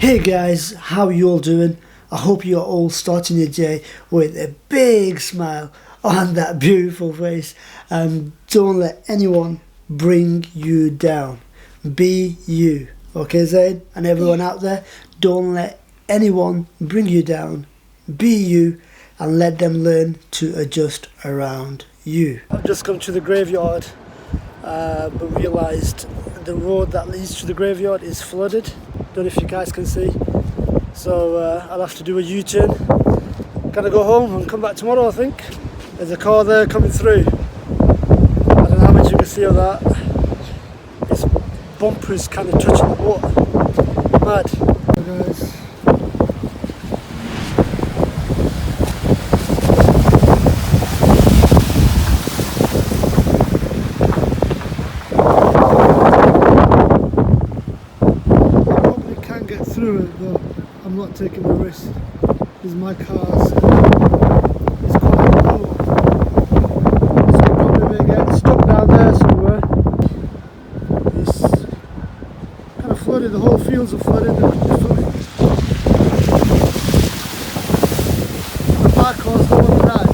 Hey guys, how are you all doing? I hope you're all starting your day with a big smile on that beautiful face, and don't let anyone bring you down. Be you, okay Zaid? And everyone out there, don't let anyone bring you down. Be you and let them learn to adjust around you. I've just come to the graveyard but realised the road that leads to the graveyard is flooded. Don't know if you guys can see, so I'll have to do a U-turn. Gonna go home and come back tomorrow, I think. There's a car there coming through. I don't know how much you can see of that. His bumper is kind of touching the water. Mad. So guys, through it, but I'm not taking the risk because my car's is quite low, so I'm probably going to get stuck down there somewhere. It's kind of flooded, the whole fields are flooded. The park car's going to drive.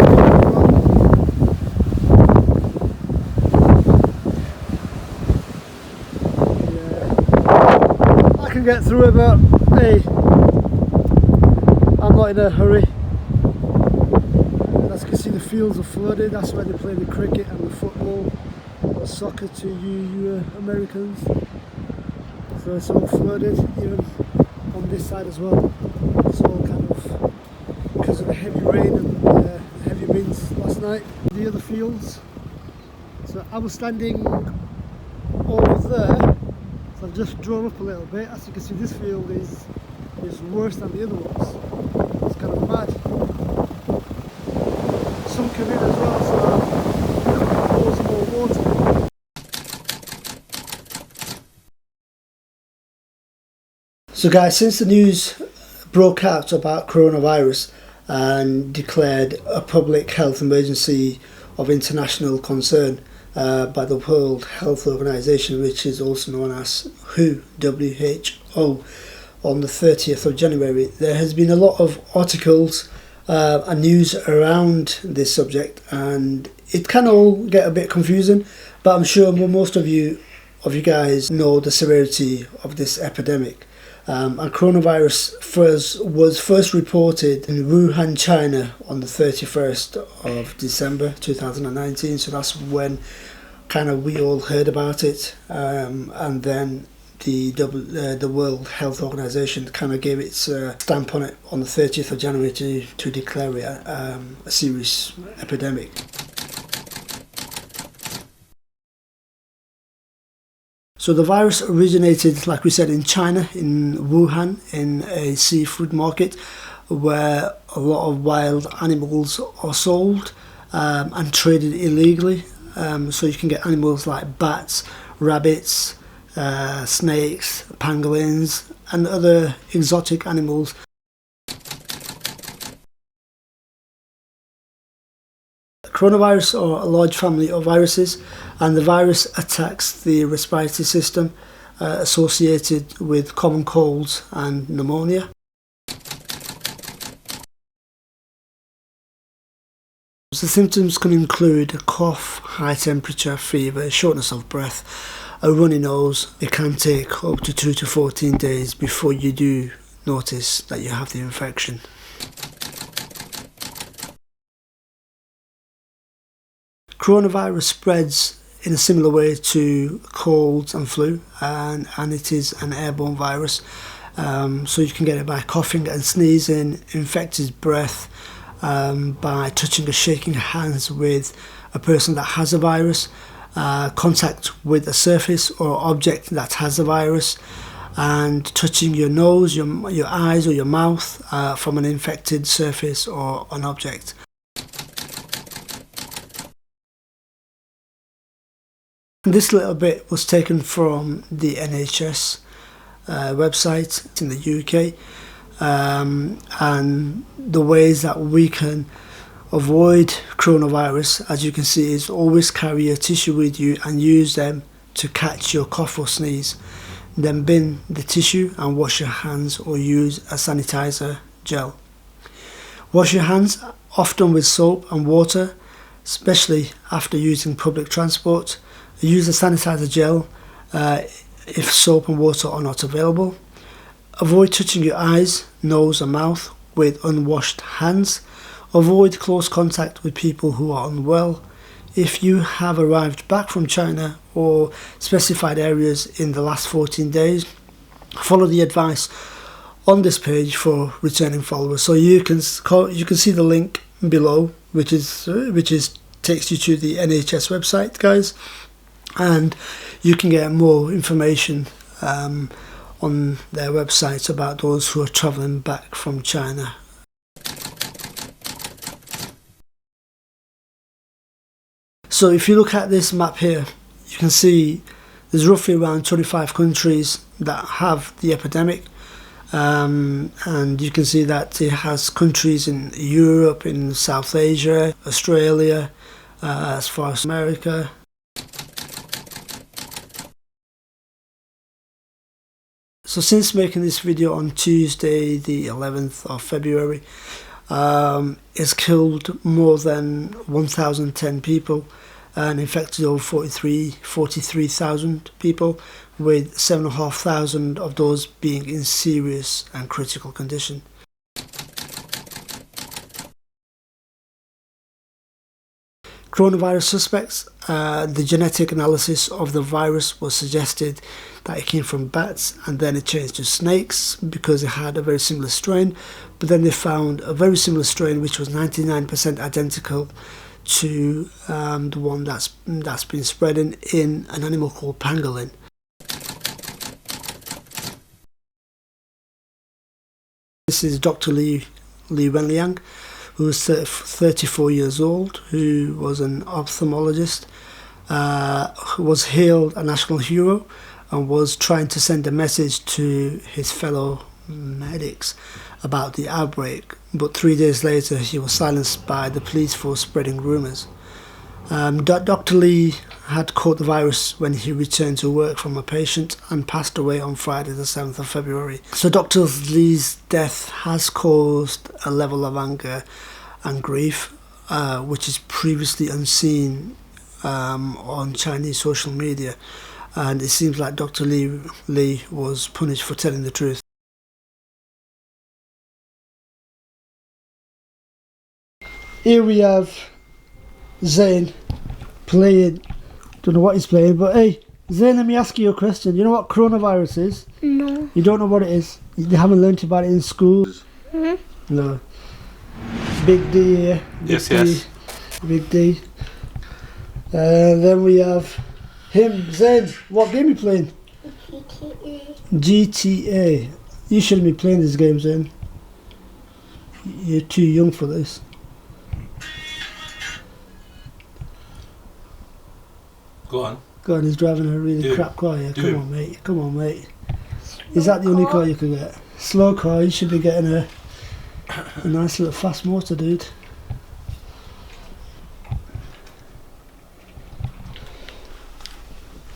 Yeah, I can get through it, but hey, I'm not in a hurry. As you can see, the fields are flooded. That's where they play the cricket and the football or soccer to you Americans. So it's all flooded, even on this side as well. It's all kind of because of the heavy rain and the heavy winds last night. The other fields. So I was standing over there. So I've just drawn up a little bit. As you can see, this field is worse than the other ones. It's kind of mad. Sunken in as well, so there's more water. So guys, since the news broke out about coronavirus and declared a public health emergency of international concern by the World Health Organization, which is also known as WHO, on the 30th of January, there has been a lot of articles and news around this subject, and it can all get a bit confusing, but I'm sure most of you guys know the severity of this epidemic. And coronavirus was first reported in Wuhan, China on the 31st of December 2019, so that's when kind of we all heard about it, and then the World Health Organization kind of gave its stamp on it on the 30th of January to declare it a serious epidemic. So the virus originated, like we said, in China, in Wuhan, in a seafood market where a lot of wild animals are sold and traded illegally. So you can get animals like bats, rabbits, snakes, pangolins and other exotic animals. Coronavirus are a large family of viruses, and the virus attacks the respiratory system associated with common colds and pneumonia. The symptoms can include a cough, high temperature, fever, shortness of breath, a runny nose. It can take up to 2 to 14 days before you do notice that you have the infection. Coronavirus spreads in a similar way to colds and flu, and it is an airborne virus. So you can get it by coughing and sneezing, infected breath, by touching or shaking hands with a person that has a virus, contact with a surface or object that has a virus, and touching your nose, your eyes or your mouth from an infected surface or an object. This little bit was taken from the NHS website in the UK, and the ways that we can avoid coronavirus, as you can see, is always carry a tissue with you and use them to catch your cough or sneeze. Then bin the tissue and wash your hands or use a sanitizer gel. Wash your hands often with soap and water, especially after using public transport. Use a sanitizer gel if soap and water are not available. Avoid touching your eyes, nose and mouth with unwashed hands. Avoid close contact with people who are unwell. If you have arrived back from China or specified areas in the last 14 days, follow the advice on this page for returning followers. So you can see the link below, which takes you to the NHS website, guys, and you can get more information on their website about those who are travelling back from China. So if you look at this map here, you can see there's roughly around 25 countries that have the epidemic, and you can see that it has countries in Europe, in South Asia, Australia, as far as America. So since making this video on Tuesday the 11th of February, it's killed more than 1,010 people and infected over 43,000 people, with 7,500 of those being in serious and critical condition. Coronavirus suspects, the genetic analysis of the virus was suggested that it came from bats, and then it changed to snakes because it had a very similar strain, but then they found a very similar strain which was 99% identical to the one that's been spreading in an animal called pangolin. This is Dr. Li Wenliang, who was 34 years old, who was an ophthalmologist, who was hailed a national hero and was trying to send a message to his fellow medics about the outbreak, but 3 days later he was silenced by the police for spreading rumours. Dr. Li had caught the virus when he returned to work from a patient and passed away on Friday the 7th of February. So Dr. Li's death has caused a level of anger and grief which is previously unseen on Chinese social media, and it seems like Dr. Li was punished for telling the truth. Here we have Zayn playing, don't know what he's playing, but hey, Zayn, let me ask you a question. You know what coronavirus is? No. You don't know what it is? You haven't learnt about it in school? Mm-hmm. No. Big D here. Yes, yes. Big D. Then we have him, Zayn. What game are you playing? GTA. GTA. You shouldn't be playing this game, Zayn. You're too young for this. Go on. God, he's driving a really crap car here. Come on, mate. Come on, mate. Is that the only car you can get? Slow car. You should be getting a nice little fast motor, dude.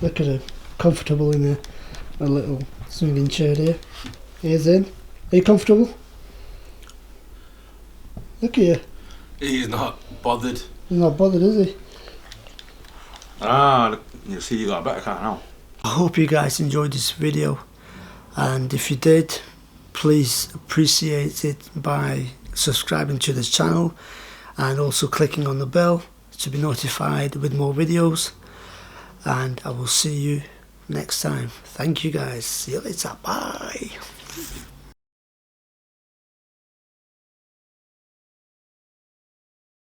Look at him. Comfortable in a little swinging chair there. Here's in. Are you comfortable? Look at you. He's not bothered. He's not bothered, is he? Ah, look, you see you got a better car now. I hope you guys enjoyed this video, and if you did, please appreciate it by subscribing to this channel and also clicking on the bell to be notified with more videos, and I will see you next time. Thank you guys. See you later. Bye.